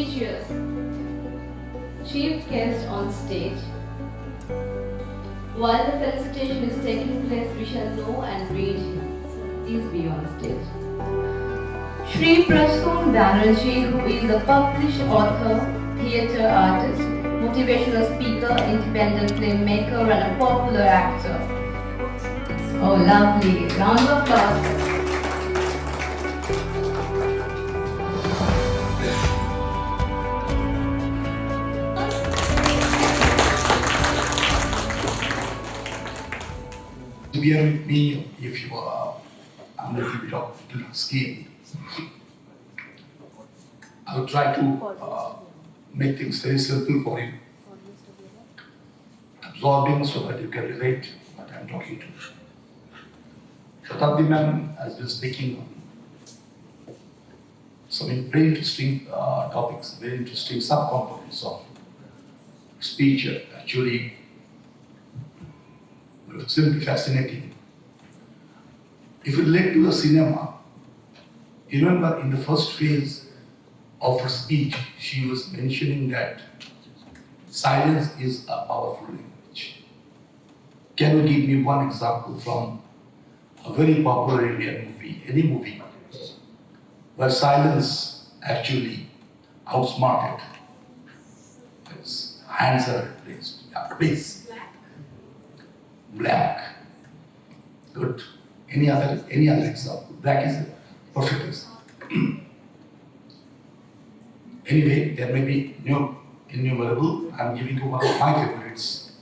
prestigious chief guest on stage. While the felicitation is taking place, we shall know and read him. So please be on stage. Shri Prasun Banerjee, who is a published author, theatre artist, motivational speaker, independent filmmaker, and a popular actor. Oh, lovely. Round of applause. Bear with me if you are a little bit of skin. I will try to make things very simple for you, absorbing so that you can relate to what I am talking to. Shatabdi ma'am has been speaking on some very interesting topics, very interesting subcomponents of speech. Actually, it's simply fascinating. If you relate to the cinema, you remember in the first phase of her speech, she was mentioning that silence is a powerful language. Can you give me one example from a very popular Indian movie, any movie, where silence actually outsmarted? Its hands are raised. Yeah, please. Black. Good. Any other example? Black is a perfect example. Anyway, there may be innumerable. I'm giving you one of my favorites.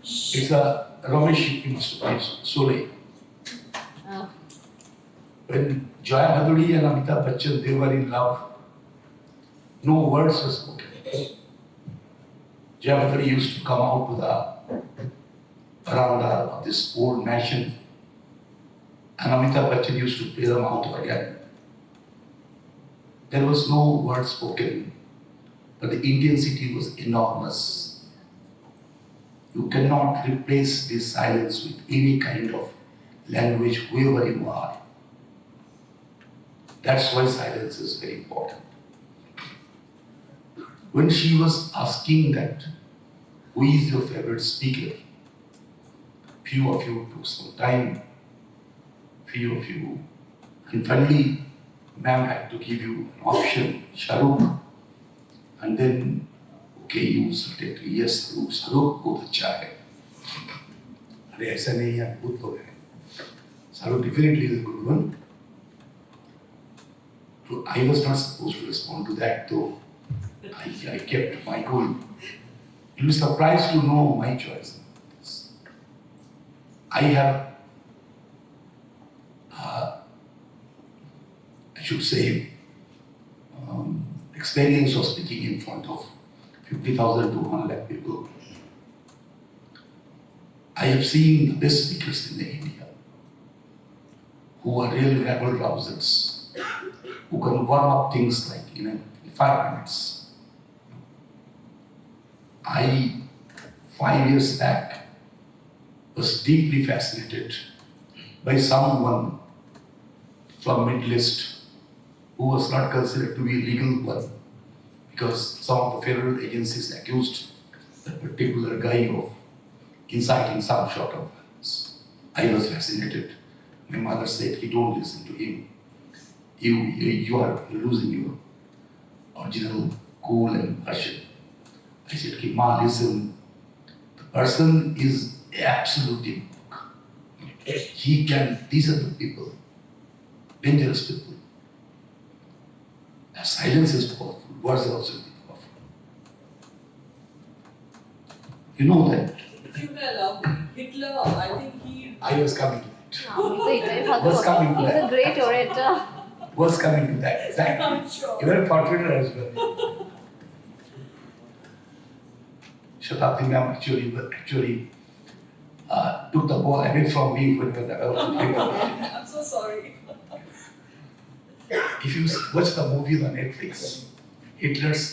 It's a Ramesh Sole. When Joya Bhaduri and Amitabh Bachchan, they were in love, no words were spoken. Joya Bhaduri used to come out to the veranda of this old mansion, and Amitabh Bachchan used to play them out again. There was no word spoken, but the intensity was enormous. You cannot replace this silence with any kind of language, whoever you are. That's why silence is very important. When she was asking that, who is your favorite speaker? Few of you took some time, few of you, and finally, ma'am had to give you an option, Shahrukh, and then, okay, you selected, yes, Shahrukh, बहुत अच्छा है. अरे ऐसा नहीं है, बहुत तो है. Shahrukh definitely is a good one. So I was not supposed to respond to that, though. I kept my cool. You'll be surprised to know my choice. I have, I should say, experience of speaking in front of 50,000 to 1 lakh people. I have seen the best speakers in India who are real rebel rousers, who can warm up things like in 5 minutes. 5 years back, was deeply fascinated by someone from Middle East who was not considered to be a legal one because some of the federal agencies accused that particular guy of inciting some sort of violence. I was fascinated. My mother said, "You don't listen to him. You are losing your original cool and passion." I said, "Ma, listen. The person is absolutely. He can. These are the people, dangerous people. Silence is powerful. Words are also powerful. You know that." If you may allow me, Hitler, I think he. I was coming to that. Was coming to that. He's a great orator. Was coming to that. Exactly. I'm sure. You were a portraitor as well. Shatabdi ma'am actually took the ball away from me when I was I'm so sorry. If you watch the movie on Netflix, Hitler's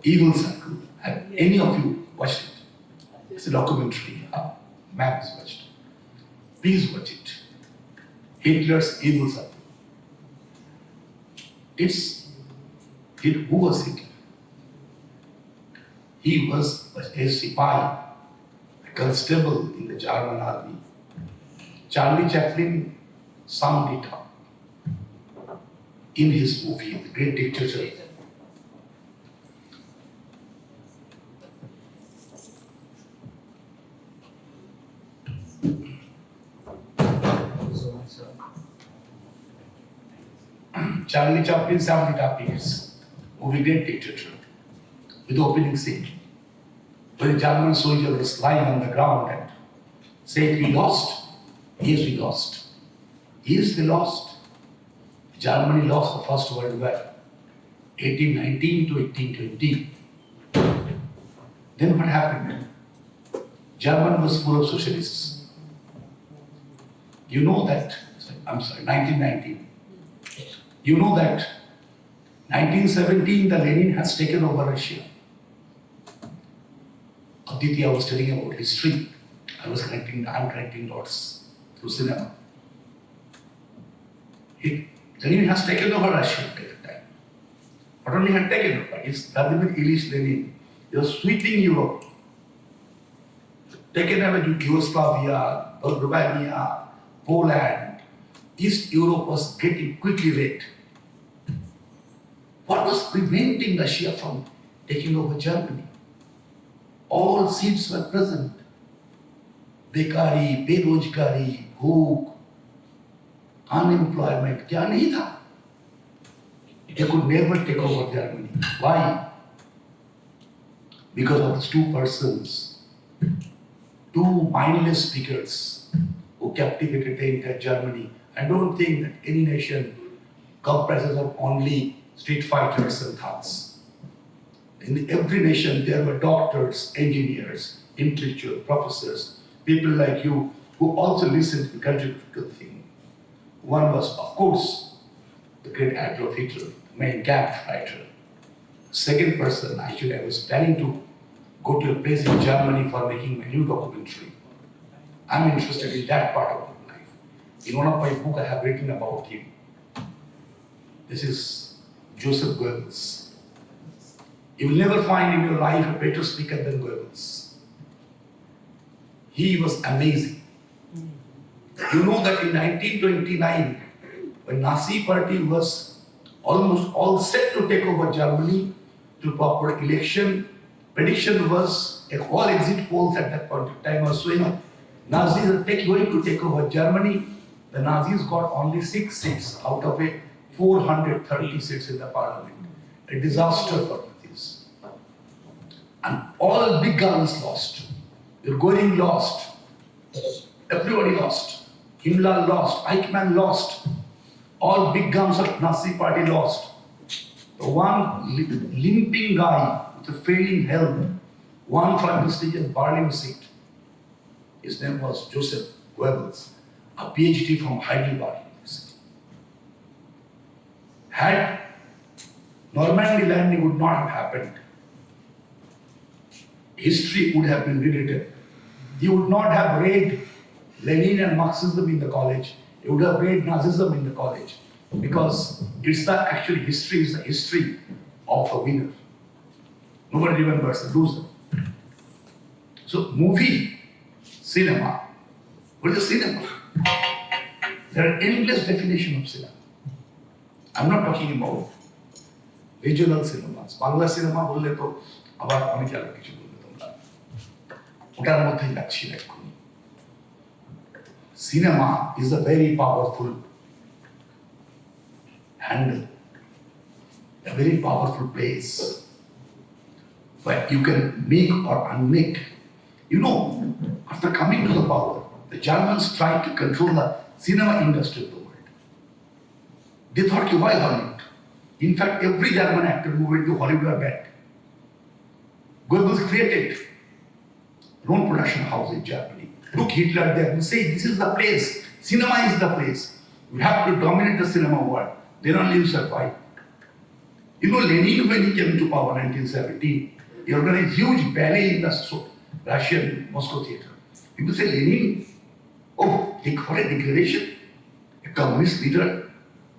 Evil Circle, have any of you watched it? It's a documentary. Ma'am has watched it. Please watch it. Hitler's Evil Circle. It's Who was Hitler? He was a Sipahi, a constable in the German army. Charlie Chaplin summed it up in his movie, The Great Dictator. Charlie Chaplin summed it up in his movie Great Dictator with the opening scene, where a German soldier was lying on the ground and said, "We lost." Yes, we lost. Yes, we lost. Germany lost the First World War, 1819 to 1820. Then what happened? Germany was full of socialists. You know that, 1919. You know that 1917, the Lenin has taken over Russia. Aditi, I was telling about history. I'm connecting dots through cinema. Lenin has taken over Russia at that time. Not only had taken over, it's Vladimir Ilyich Lenin. He was sweeping Europe. Taken over to Yugoslavia, Romania, Poland. East Europe was getting quickly wrecked. What was preventing Russia from taking over Germany? All seeds were present. बेकारी, बेरोजगारी, भूख, unemployment, क्या नहीं था? They could never take over Germany. Why? Because of these two persons, two mindless speakers who captivated the entire Germany. I don't think that any nation comprises of only street fighters and thugs. In every nation, there were doctors, engineers, intellectuals, professors, people like you who also listened and contributed to the thing. One was, of course, the great Adolf Hitler, the main camp fighter. Second person, actually, I was planning to go to a place in Germany for making my new documentary. I'm interested in that part of my life. In one of my books, I have written about him. This is Joseph Goebbels. You will never find in your life a better speaker than Goebbels. He was amazing. You know that in 1929, when Nazi party was almost all set to take over Germany to proper election, prediction was, all exit polls at that point in time were showing Nazis are going to take over Germany. The Nazis got only 6 seats out of a 430 seats in the parliament. A disaster for Nazis. And all big guns lost. Goering lost. Everybody lost. Himmler lost. Eichmann lost. All big guns of Nazi party lost. The one limping guy with a failing health, one from prestigious Berlin seat. His name was Joseph Goebbels, a PhD from Heidelberg University. Had Normandy landing would not have happened, history would have been rewritten. He would not have read Lenin and Marxism in the college. He would have read Nazism in the college, because it's the actual history is the history of a winner. Nobody remembers the loser. So movie, cinema. What is cinema? There are endless definitions of cinema. I'm not talking about regional cinemas. Bangla cinema বললে তো আবার অনেক আলাদা কিছু বলবে তোমরা। ওটার মধ্যেই যাচ্ছি এখন। Cinema is a very powerful handle, a very powerful place where you can make or unmake. You know, after coming to the power, the Germans tried to control the cinema industry of the world. They thought, why Hollywood? In fact, every German actor who went to Hollywood are bad. Goebbels created his own production house in Germany. Look Hitler there and say, this is the place. Cinema is the place. We have to dominate the cinema world. Then only you survive. You know, Lenin, when he came to power in 1917, he organized huge ballet in the Russian Moscow theater. People say, Lenin, oh, what a degradation. A communist leader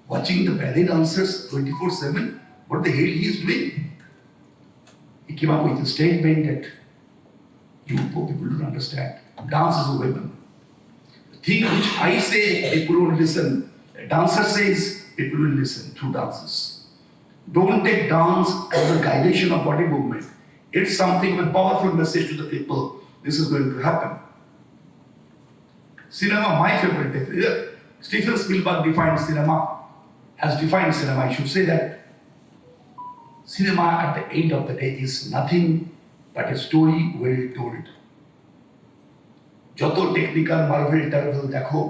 watching the ballet dancers 24/7. what the hell he is doing? He came up with a statement that you poor people don't understand. Dance is a weapon. The thing which I say, people won't listen. A dancer says, people will listen through dances. Don't take dance as a guidation of body movement. It's something with powerful message to the people. This is going to happen. Cinema, my favorite. Steven Spielberg defined cinema, has defined cinema. I should say that cinema at the end of the day is nothing but a story well told. যত technical Marvel টার্ভেল দেখো,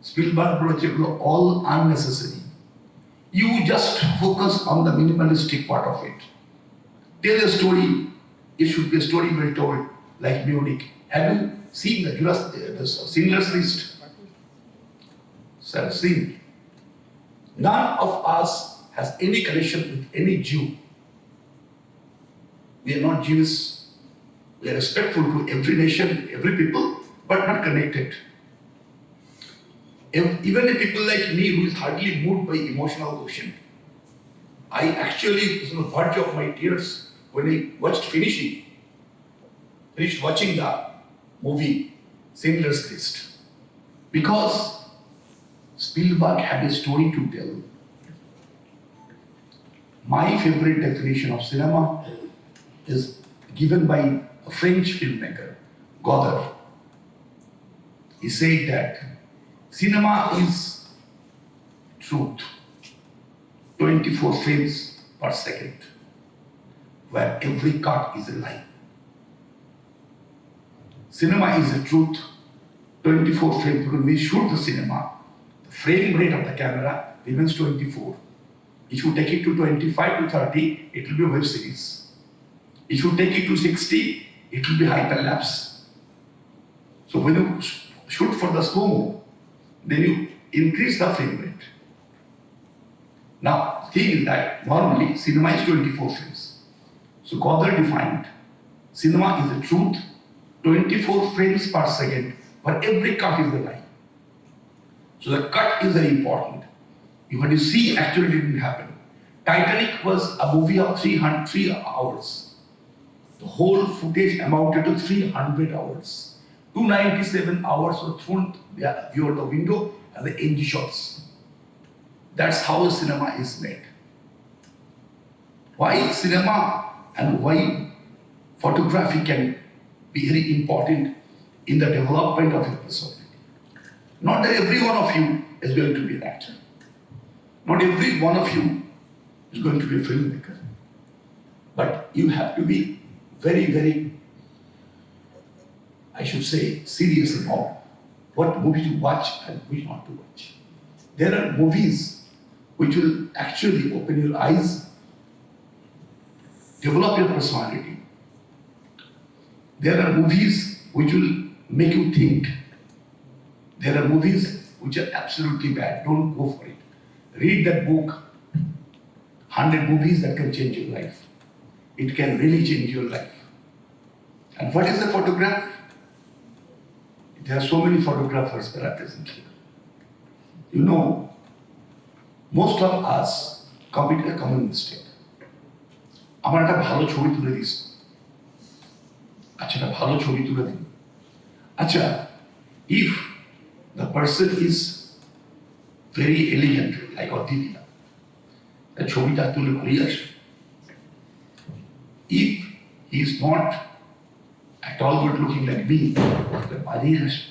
Spielberg বলেছে এগুলো all unnecessary. You just focus on the minimalistic part of it. Tell a story. It should be a story well told, like Munich. Have you seen the Schindler's List? Sir, see. None of us has any connection with any Jew. We are not Jews. We are respectful to every nation, every people, but not connected. Even a people like me who is hardly moved by emotional quotient, I actually was on the verge of my tears when I finished watching the movie Schindler's List, because Spielberg had a story to tell. My favorite definition of cinema is given by a French filmmaker, Godard. He said that cinema is truth, 24 frames per second, where every cut is a lie. Cinema is a truth, 24 frames. When we shoot the cinema, the frame rate of the camera remains 24. If you take it to 25 to 30, it will be a web series. If you take it to 60, it will be hyperlapse. So when you shoot for the slow mo, then you increase the frame rate. Now, the thing is that normally cinema is 24 frames. So Godard defined cinema is the truth, 24 frames per second, but every cut is a lie. So the cut is very important. What you see actually didn't happen. Titanic was a movie of 3 hours. The whole footage amounted to 300 hours. 297 hours were thrown beyond the window and the NG shots. That's how cinema is made. Why cinema and why photography can be very important in the development of your personality. Not that every one of you is going to be an actor. Not every one of you is going to be a filmmaker. But you have to be very, very, I should say, serious about what movie to watch and which not to watch. There are movies which will actually open your eyes, develop your personality. There are movies which will make you think. There are movies which are absolutely bad. Don't go for it. Read that book, 100 Movies That Can Change Your Life. It can really change your life. And what is the photograph? There are so many photographers that are present here. You know, most of us commit a common mistake. আমার একটা ভালো ছবি তুলে this, আচ্ছা একটা ভালো ছবি তুলে দিন। আচ্ছা, if the person is very elegant, like Aditya, the ছবিটা তুলে ভালোই আসে। If he is not at all good looking like me, বাজেই আসে।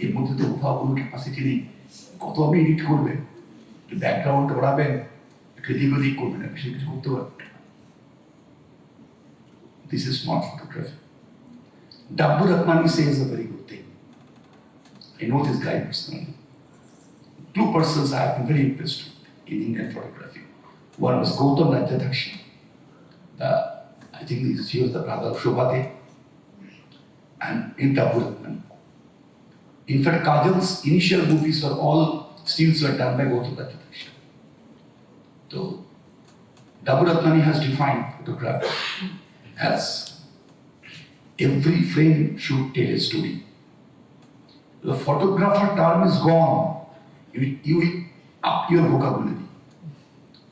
এর মধ্যে তো কোথাও কোনো ক্যাপাসিটি নেই। কত আপনি এডিট করবেন, একটু ব্যাকগ্রাউন্ড ওড়াবেন, একটু এদিক ওদিক করবেন, বেশি কিছু করতে পারবেন। This is not photography. Dabbu Ratnani says a very good thing. I know this guy personally. 2 persons I have been very impressed with in Indian photography. One was Gautam Rajyadakshi. I think he was the brother of Shobhate, and in Dabbu Ratnani. In fact, Kajal's initial movies were all stills were done by Gautam Rajyadakshi. So, Dabbu Ratnani has defined photography as every frame should tell a story. The photographer term is gone. You will up your vocabulary.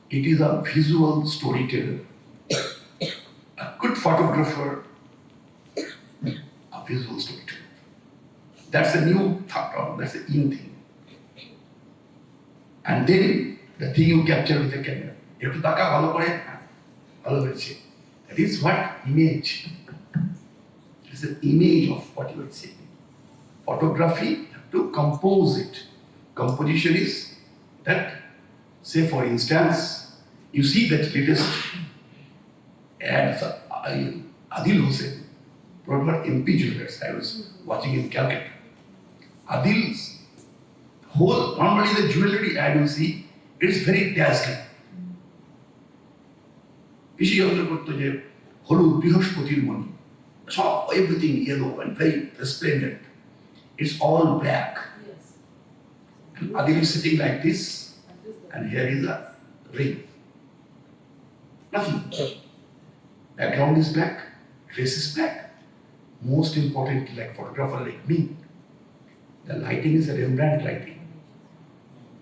It is a visual storyteller. A good photographer, a visual storyteller. That's a new thought, that's an in thing. And then the thing you capture with the camera. You have to taka bhalo kore, bhalo hoyeche. That is what image. It is an image of what you are saying. Photography, you have to compose it. Composition is that, say for instance, you see that latest ad, Adil Hussain, brought about MP Jewelers. I was watching in Calcutta. Adil's whole, normally the jewelry ad you see, it's very dazzling. বেশি যত্ন করতো যে হলুদ বৃহস্পতির মণি, সব everything yellow and very resplendent. It's all black. Yes. And Adil is sitting like this, and here is a ring. Nothing. Background is black, dress is black. Most importantly, like photographer like me, the lighting is a Rembrandt lighting.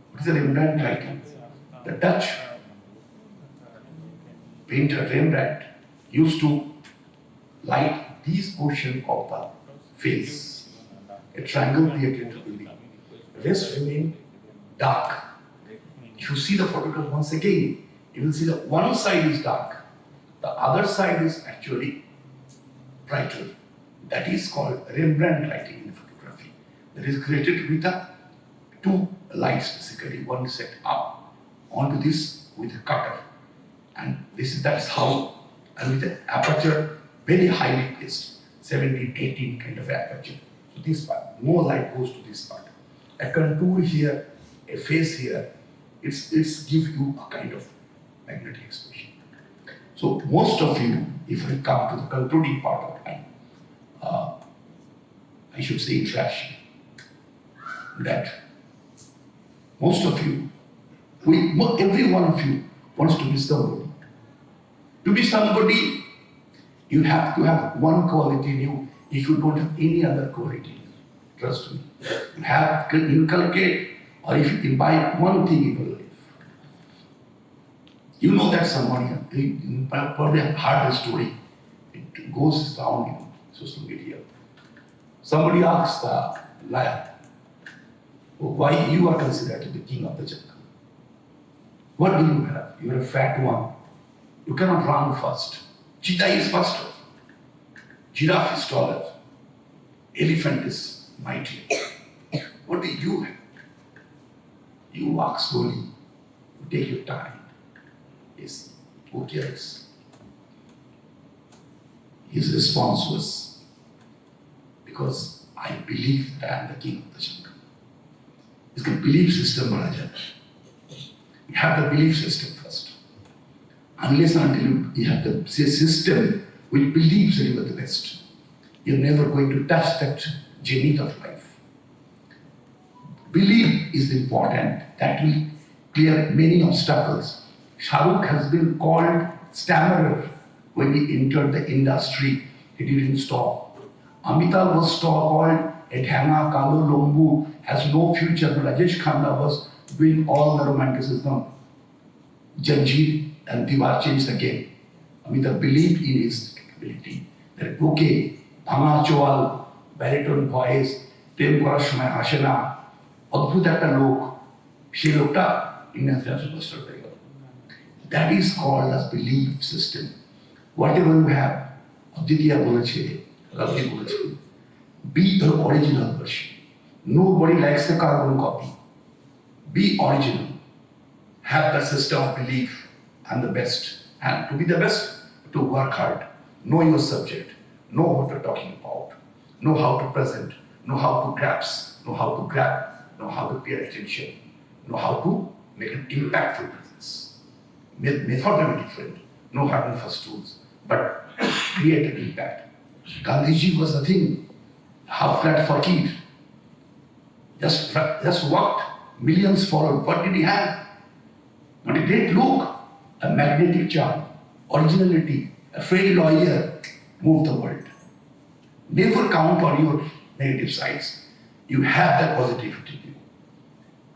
What is a Rembrandt lighting? The Dutch painter Rembrandt used to light these portion of the face, a triangle created to building. The rest remain dark. If you see the photograph once again, you will see that one side is dark, the other side is actually brighter. That is called Rembrandt lighting in photography. That is created with two lights basically, one set up onto this with a cutter. And that's how, and with the aperture very highly placed, 17, 18 kind of aperture. So this part, more light goes to this part. A contour here, a face here, it's give you a kind of magnetic expression. So most of you, if I come to the concluding part of time, I should say interaction, that most of you, every one of you wants to be somebody. To be somebody, you have to have one quality in you if you don't have any other quality. Trust me. You have to inculcate, or if you imbibe one thing in your life. You know that somebody, you probably have heard the story. It goes down in social media. Somebody asks the lion, why you are considered the king of the jungle? What do you have? You are a fat one. You cannot run fast. Cheetah is faster. Giraffe is taller. Elephant is mighty. What do you have? You walk slowly. You take your time. Yes. Who cares? His response was, because I believe that I am the king of the jungle. It's a belief system, Raja. You have the belief system first. Unless until you have the system which believes that you are the best, you're never going to touch that zenith of life. Belief is important. That will clear many obstacles. Shahrukh has been called stammerer when he entered the industry. He didn't stop. Amitabh was called a dhanga, kalu, lombu, has no future. Rajesh Khanna was doing all the romanticism. Janjeer and Diwar changed the game. Amitabh believed in his capability. That okay, bhanga choal, baritone voice, প্রেম করার সময় আসে না, অদ্ভুত একটা লোক, সেই লোকটা Indian film superstar হয়ে গেল। That is called as belief system. Whatever you have, Aditya বলেছে, Ravi বলেছে, be the original version. Nobody likes the carbon copy. Be original. Have the system of belief. I'm the best. And to be the best, to work hard. Know your subject. Know what you're talking about. Know how to present. Know how to grasp. Know how to grab. Know how to pay attention. Know how to make an impactful presence. Method may be different. No hard and fast tools. But create an impact. Gandhiji was the thing. Half-flat fakir. Just walked. Millions followed. What did he have? Not a great look. A magnetic charm, originality, a fair lawyer, move the world. Never count on your negative sides. You have that positivity in you.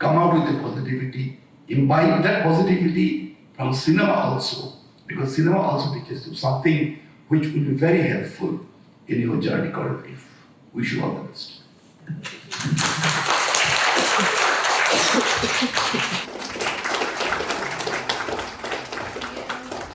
Come out with the positivity, imbibe that positivity, from cinema also, because cinema also teaches you something which will be very helpful in your journey called life. Wish you all the best.